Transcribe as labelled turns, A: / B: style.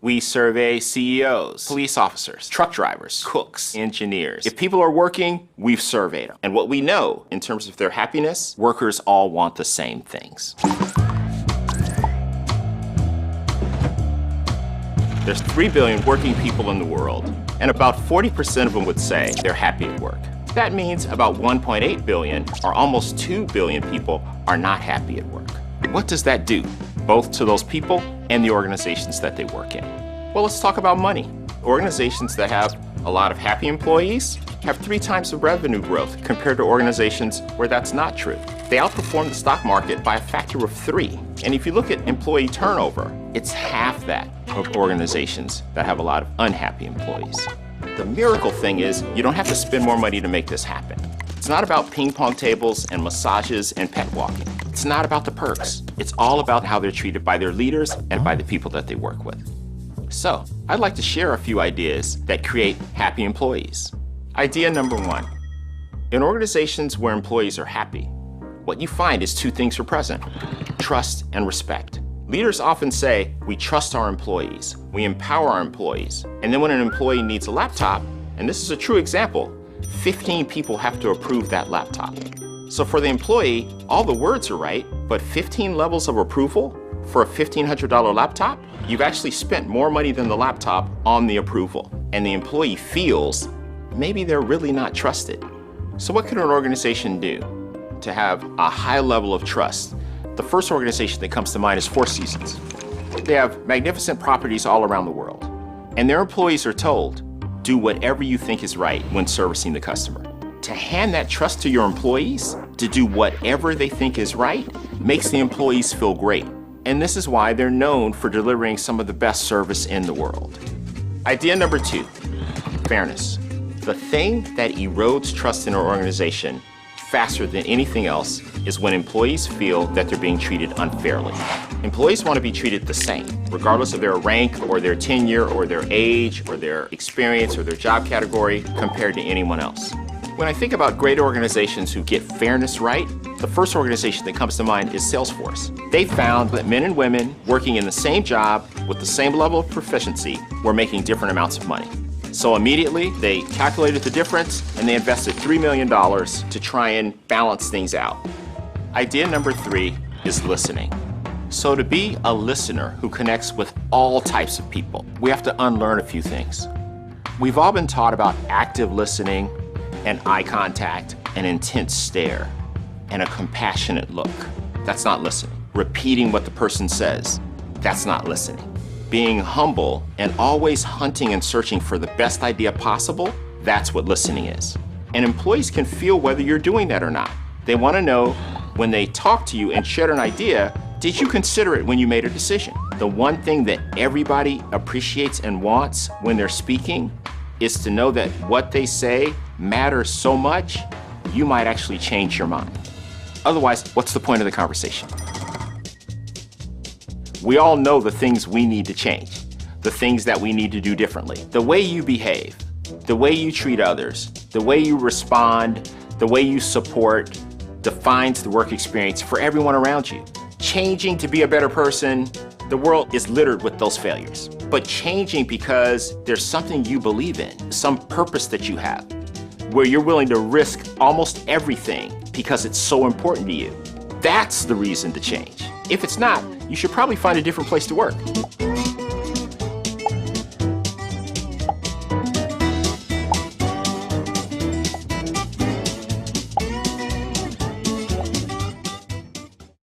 A: We survey CEOs, police officers, truck drivers, cooks, engineers. If people are working, we've surveyed them. And what we know in terms of their happiness, workers all want the same things. There's 3 billion working people in the world, and about 40% of them would say they're happy at work. That means about 1.8 billion, or almost 2 billion people, are not happy at work. What does that do, both to those people and the organizations that they work in? Well, let's talk about money. Organizations that have a lot of happy employees have 3 times the revenue growth compared to organizations where that's not true. They outperform the stock market by a factor of 3. And if you look at employee turnover, it's half that of organizations that have a lot of unhappy employees. The miracle thing is you don't have to spend more money to make this happen. It's not about ping pong tables and massages and pet walking. It's not about the perks. It's all about how they're treated by their leaders and by the people that they work with. So, I'd like to share a few ideas that create happy employees. Idea number 1. In organizations where employees are happy, what you find is 2 things are present: trust and respect. Leaders often say, we trust our employees, we empower our employees, and then when an employee needs a laptop, and this is a true example, 15 people have to approve that laptop. So for the employee, all the words are right, but 15 levels of approval for a $1,500 laptop? You've actually spent more money than the laptop on the approval, and the employee feels maybe they're really not trusted. So what can an organization do to have a high level of trust? The first organization that comes to mind is Four Seasons. They have magnificent properties all around the world, and their employees are told, do whatever you think is right when servicing the customer. To hand that trust to your employees, to do whatever they think is right, makes the employees feel great. And this is why they're known for delivering some of the best service in the world. Idea number 2, fairness. The thing that erodes trust in an organization faster than anything else is when employees feel that they're being treated unfairly. Employees want to be treated the same, regardless of their rank or their tenure or their age or their experience or their job category compared to anyone else. When I think about great organizations who get fairness right, the first organization that comes to mind is Salesforce. They found that men and women working in the same job with the same level of proficiency were making different amounts of money. So immediately, they calculated the difference and they invested $3 million to try and balance things out. Idea number 3 is listening. So to be a listener who connects with all types of people, we have to unlearn a few things. We've all been taught about active listening and eye contact, an intense stare, and a compassionate look. That's not listening. Repeating what the person says, that's not listening. Being humble and always hunting and searching for the best idea possible, that's what listening is. And employees can feel whether you're doing that or not. They want to know when they talk to you and share an idea, did you consider it when you made a decision? The one thing that everybody appreciates and wants when they're speaking is to know that what they say matters so much, you might actually change your mind. Otherwise, what's the point of the conversation? We all know the things we need to change, the things that we need to do differently. The way you behave, the way you treat others, the way you respond, the way you support defines the work experience for everyone around you. Changing to be a better person, the world is littered with those failures. But changing because there's something you believe in, some purpose that you have, where you're willing to risk almost everything because it's so important to you. That's the reason to change. If it's not, you should probably find a different place to work.